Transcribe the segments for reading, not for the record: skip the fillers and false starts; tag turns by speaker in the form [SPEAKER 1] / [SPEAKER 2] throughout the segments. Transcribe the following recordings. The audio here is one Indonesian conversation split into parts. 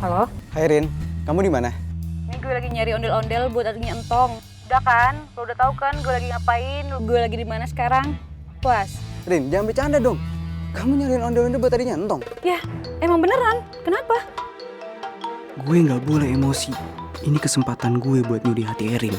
[SPEAKER 1] Halo?
[SPEAKER 2] Hai Rin, kamu di mana?
[SPEAKER 1] Ini gue lagi nyari ondel-ondel buat adiknya Entong. Udah kan? Lo udah tahu kan gue lagi ngapain? Gue lagi di mana sekarang? Puas?
[SPEAKER 2] Rin, jangan bercanda dong. Kamu nyariin ondel-ondel buat tadinya Entong?
[SPEAKER 1] Ya, emang beneran. Kenapa?
[SPEAKER 2] Gue nggak boleh emosi. Ini kesempatan gue buat nyuri hati Erin.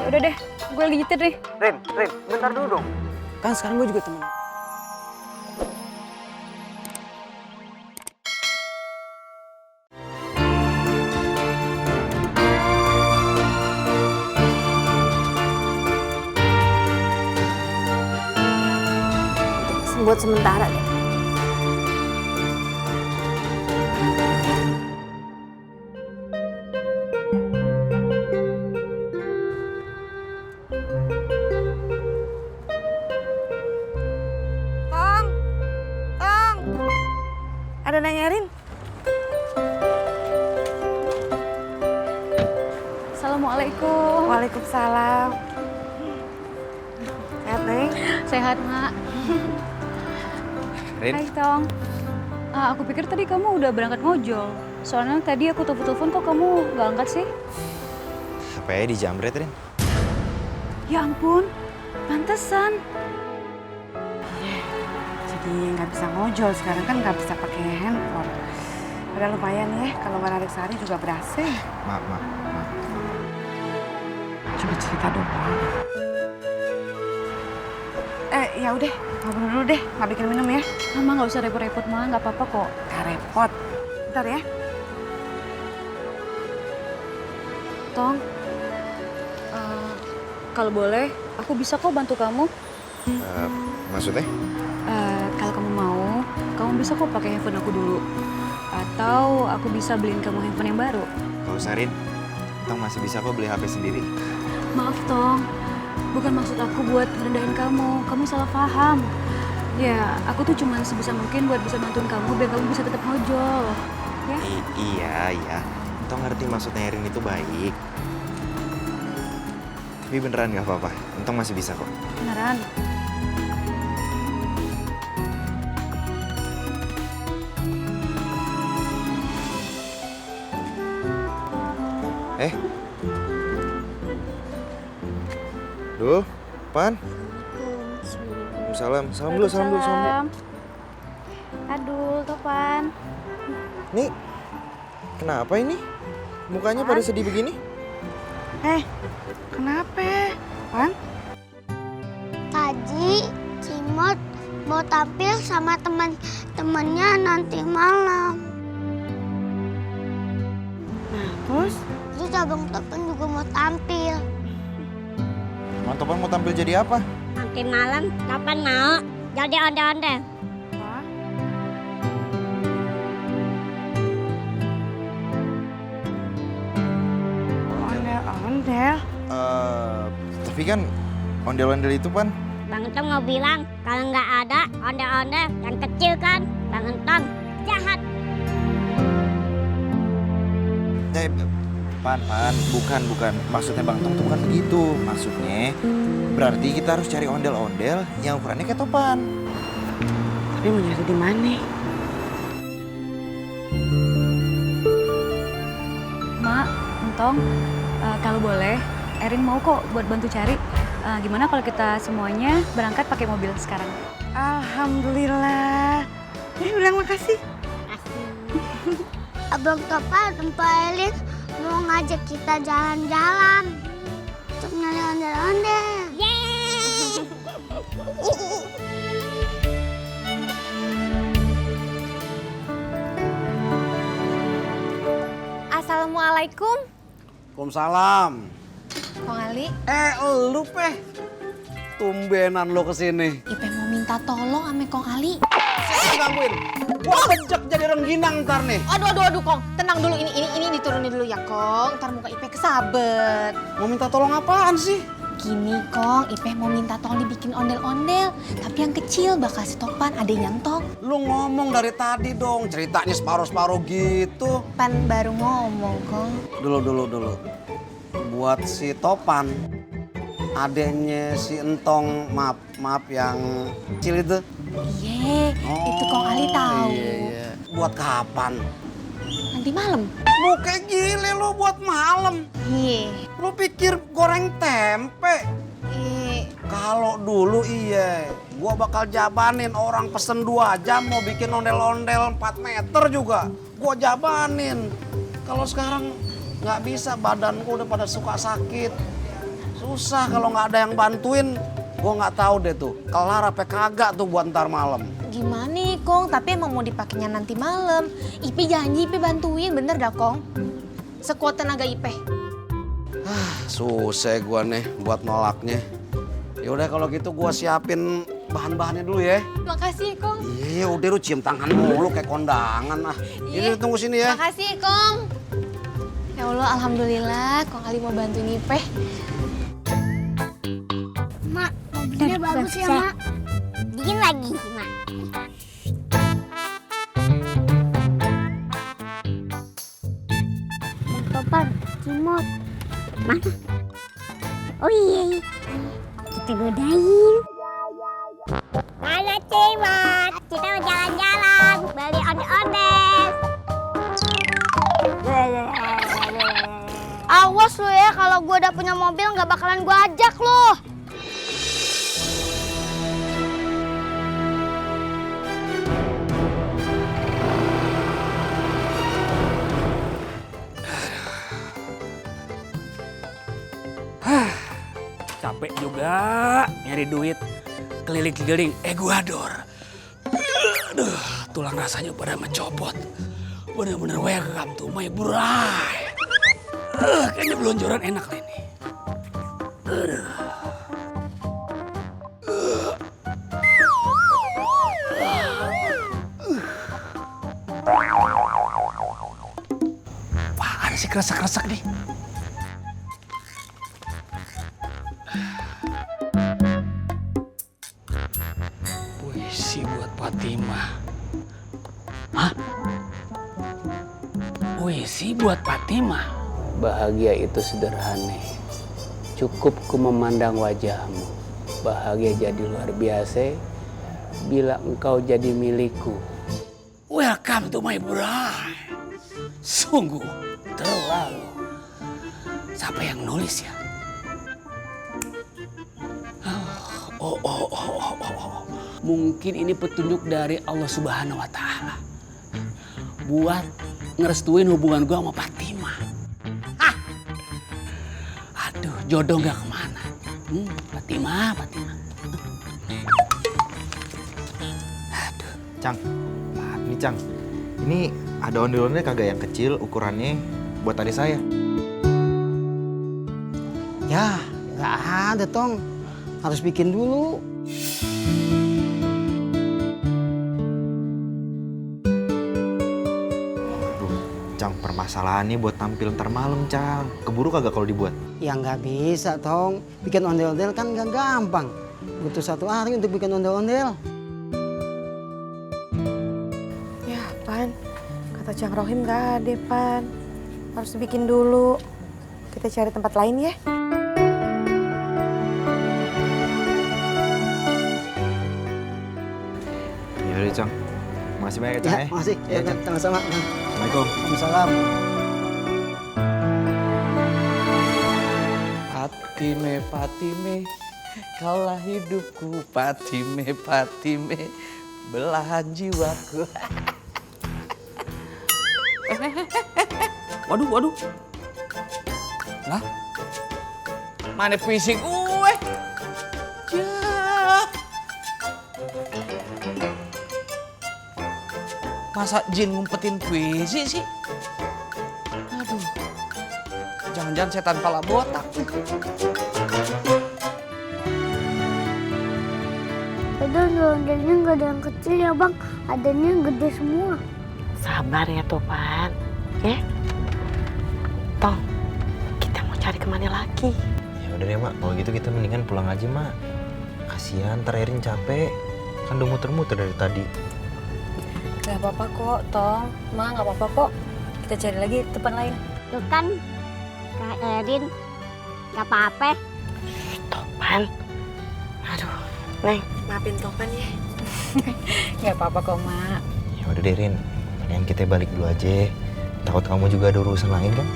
[SPEAKER 1] Ya udah deh, gue lagi nyetir nih.
[SPEAKER 2] Rin, bentar dulu dong. Kan sekarang gue juga temen.
[SPEAKER 3] Buat sementara deh.
[SPEAKER 1] Tong! Tong! Ada nanyarin? Assalamualaikum.
[SPEAKER 3] Waalaikumsalam. Sehat, Neng?
[SPEAKER 1] Sehat, Mak.
[SPEAKER 2] Rin,
[SPEAKER 1] Hai, Tong. Aku pikir tadi kamu udah berangkat ngojol. Soalnya tadi aku telepon kok kamu nggak angkat sih?
[SPEAKER 4] HP-nya dijamret, Rin.
[SPEAKER 1] Ya ampun, pantesan.
[SPEAKER 3] Jadi nggak bisa ngojol sekarang kan nggak bisa pakai handphone. Udah lumayan ya, kalau nggak narik sehari juga berhasil.
[SPEAKER 4] Maaf.
[SPEAKER 3] Coba cerita dong. Ya udah, ngobrol dulu deh, nggak bikin minum ya.
[SPEAKER 1] Mama nggak usah repot-repot, Ma. Nggak apa-apa kok.
[SPEAKER 3] Nggak repot. Bentar ya.
[SPEAKER 1] Tong, kalau boleh, aku bisa kok bantu kamu.
[SPEAKER 4] Maksudnya?
[SPEAKER 1] Kalau kamu mau, kamu bisa kok pakai handphone aku dulu. Atau aku bisa beliin kamu handphone yang baru.
[SPEAKER 4] Gak usah, Rin. Tong masih bisa kok beli HP sendiri.
[SPEAKER 1] Maaf, Tong. Bukan maksud aku buat ngerendahin kamu. Kamu salah paham. Ya, aku tuh cuman sebisa mungkin buat bisa bantuin kamu biar kamu bisa tetap ngojol. Ya?
[SPEAKER 4] Iya. Tong ngerti maksudnya Rin itu baik. Tapi beneran gak apa-apa. Tong masih bisa kok.
[SPEAKER 1] Beneran.
[SPEAKER 4] Duh, Pan. Salam dulu.
[SPEAKER 1] Aduh, Topan.
[SPEAKER 4] Nih, kenapa ini? Mukanya pada sedih begini?
[SPEAKER 3] Kenapa? Pan?
[SPEAKER 5] Tadi Cimot mau tampil sama teman-temannya nanti malam.
[SPEAKER 3] Nah, terus?
[SPEAKER 5] Terus Abang Topan juga mau tampil.
[SPEAKER 4] Emang Topan mau tampil jadi apa?
[SPEAKER 5] Nanti malam Topan mau jadi ondel-ondel.
[SPEAKER 3] Ondel-ondel?
[SPEAKER 4] Tapi kan ondel-ondel itu, Pan.
[SPEAKER 5] Bang Entong mau bilang kalau nggak ada ondel-ondel yang kecil kan, Bang Entong jahat.
[SPEAKER 4] Pan, bukan. Maksudnya Bang Tong tuh bukan begitu. Maksudnya berarti kita harus cari ondel-ondel yang ukurannya kayak Topan.
[SPEAKER 3] Tapi mau nyari di mana?
[SPEAKER 1] Mak, Entong, kalau boleh, Erin mau kok buat bantu cari. Gimana kalau kita semuanya berangkat pakai mobil sekarang?
[SPEAKER 3] Alhamdulillah. Bilang makasih.
[SPEAKER 5] Abang Topan dan Pak Elin mau ngajak kita jalan-jalan untuk nyari ondel-ondel.
[SPEAKER 6] Assalamualaikum,
[SPEAKER 2] Waalaikumsalam.
[SPEAKER 6] Kong Ali.
[SPEAKER 2] Lu Peh. Tumbenan lo kesini.
[SPEAKER 6] Ipe mau minta tolong ame Kong Ali.
[SPEAKER 2] Sini gangguin. Gua bejek jadi rengginang ntar nih.
[SPEAKER 6] Aduh, Kong. Tenang dulu, ini diturunin dulu ya, Kong. Ntar muka Ipe kesabet.
[SPEAKER 2] Mau minta tolong apaan sih?
[SPEAKER 6] Gini, Kong. Ipe mau minta tolong dibikin ondel-ondel. Tapi yang kecil bakal si Topan, adenya Entong.
[SPEAKER 2] Lu ngomong dari tadi dong, ceritanya separuh-separuh gitu.
[SPEAKER 6] Pan baru ngomong, Kong.
[SPEAKER 2] Dulu. Buat si Topan, adeknya si Entong, maaf yang kecil itu,
[SPEAKER 6] Iya, itu Kong Ali tahu.
[SPEAKER 7] Iya. Buat kapan?
[SPEAKER 6] Nanti malam.
[SPEAKER 7] Lu kayak gile lu buat malam.
[SPEAKER 6] Iya.
[SPEAKER 7] Lu pikir goreng tempe?
[SPEAKER 6] Iya.
[SPEAKER 7] Kalau dulu iya, gua bakal jabanin orang pesen 2 jam mau bikin ondel-ondel 4 meter juga. Gua jabanin. Kalau sekarang nggak bisa, badan gua udah pada suka sakit. Susah kalau nggak ada yang bantuin. Gua nggak tahu deh tuh, kelar apa kagak tuh buat ntar malam.
[SPEAKER 6] Gimana nih Kong, tapi emang mau dipakainya nanti malam. Ipe janji Ipe bantuin, bener dah Kong? Sekuat tenaga Ipe.
[SPEAKER 7] Susah gua nih buat nolaknya. Yaudah kalau gitu gua siapin bahan-bahannya dulu ya.
[SPEAKER 6] Makasih ya Kong.
[SPEAKER 7] Iya udah lu cium tangan mulu kayak kondangan ah. Ini tunggu sini ya.
[SPEAKER 6] Makasih ya Kong. Ya Allah, alhamdulillah Kong Ali mau bantuin Ipe.
[SPEAKER 5] Mak, mobilnya bagus ya, Mak. Bikin lagi, Mak. Bang Topan, Cimot. Mana? Oh iya, kita godain. Halo Cimot, kita mau jalan-jalan, beli ondel-ondel. Awas lu ya, kalau gue udah punya mobil nggak bakalan gue ajak lu.
[SPEAKER 8] Capek juga nyari duit keliling-keliling Ekuador. Aduh, tulang rasanya pada mencopot. Bener-bener welcome to my bride. Kayaknya belonjoran enak nih. Aduh. Apaan sih kresek-kresek nih? Puisi buat Fatimah. Hah? Puisi buat Fatimah? Bahagia itu sederhana. Cukup ku memandang wajahmu. Bahagia jadi luar biasa bila engkau jadi milikku. Welcome to my bride. Sungguh terlalu. Siapa yang nulis ya? Oh. Mungkin ini petunjuk dari Allah Subhanahu wa Ta'ala. Buat ngerestuin hubungan gue sama Fatimah. Hah? Aduh, jodoh gak kemana. Fatimah. Aduh.
[SPEAKER 4] Cang, nih Cang. Ini ada ondel-ondel kagak yang kecil ukurannya buat adik saya?
[SPEAKER 7] Ya nggak ada Tong. Harus bikin dulu.
[SPEAKER 4] Cang, permasalahannya buat tampil ntar malam, Cang. Keburu kagak kalau dibuat?
[SPEAKER 9] Ya nggak bisa, Tong. Bikin ondel-ondel kan nggak gampang. Butuh 1 hari untuk bikin ondel-ondel.
[SPEAKER 3] Ya, Pan. Kata Cang Rohim nggak ada, Pan. Harus bikin dulu. Kita cari tempat lain ya.
[SPEAKER 4] Yaudah, Cang. Makasih banyak ya, Cang.
[SPEAKER 9] Ya, makasih. Ya,
[SPEAKER 4] Cang.
[SPEAKER 9] sama-sama.
[SPEAKER 4] Assalamualaikum.
[SPEAKER 9] Waalaikumsalam.
[SPEAKER 8] Fatime, kaulah hidupku. Fatime, belahan jiwaku. Waduh. Lah, mana puisi gue? Ya. Masa jin ngumpetin puisi sih? Aduh. Jangan-jangan setan pala botak.
[SPEAKER 5] Padahal ondel-ondelnya nggak ada yang kecil ya, Bang. Adanya yang gede semua.
[SPEAKER 3] Sabar ya, Topan. Ya. Tong, kita mau cari kemana lagi?
[SPEAKER 4] Ya udah deh, Mak. Kalau gitu kita mendingan pulang aja, Mak. Kasihan, ntar Erin capek. Kan udah muter-muter dari tadi.
[SPEAKER 1] Gak apa-apa kok, Tong. Ma, gak apa-apa kok. Kita cari lagi tempat lain.
[SPEAKER 5] Tuh kan, Kak Erin, nggak apa-apa.
[SPEAKER 3] Topan. Aduh, Neng, maafin Topan ya.
[SPEAKER 1] Nggak apa-apa kok, Mak.
[SPEAKER 4] Ya udah deh, Rin. Mendingan kita balik dulu aja. Takut kamu juga ada urusan lain kan?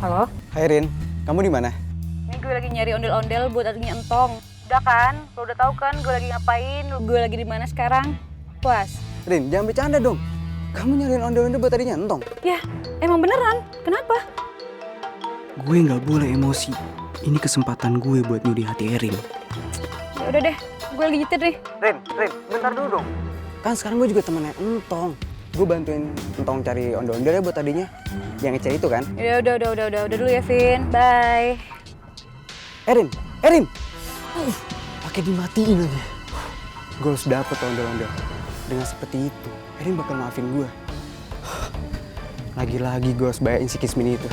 [SPEAKER 1] Halo?
[SPEAKER 2] Hai Rin, kamu di mana?
[SPEAKER 1] Ini gue lagi nyari ondel-ondel buat adiknya Entong. Udah kan? Lo udah tahu kan gue lagi ngapain? Gue lagi di mana sekarang? Puas?
[SPEAKER 2] Rin, jangan bercanda dong. Kamu nyariin ondel-ondel buat tadinya Entong.
[SPEAKER 1] Ya, emang beneran. Kenapa?
[SPEAKER 2] Gue nggak boleh emosi. Ini kesempatan gue buat nyuri hati Erin.
[SPEAKER 1] Ya udah deh, gue lagi nyetir nih.
[SPEAKER 2] Rin, bentar dulu dong. Kan sekarang gue juga temennya Entong. Gue bantuin Entong cari ondel-ondel ya buat tadinya. Yang ngecek itu kan?
[SPEAKER 1] Ya udah dulu ya, Vin. Bye.
[SPEAKER 2] Erin. Pakai dimatiin aja. Gue harus dapet ondel-ondel. Dengan seperti itu, Erin bakal maafin gue. Lagi-lagi gue harus bayarin si Kismin itu.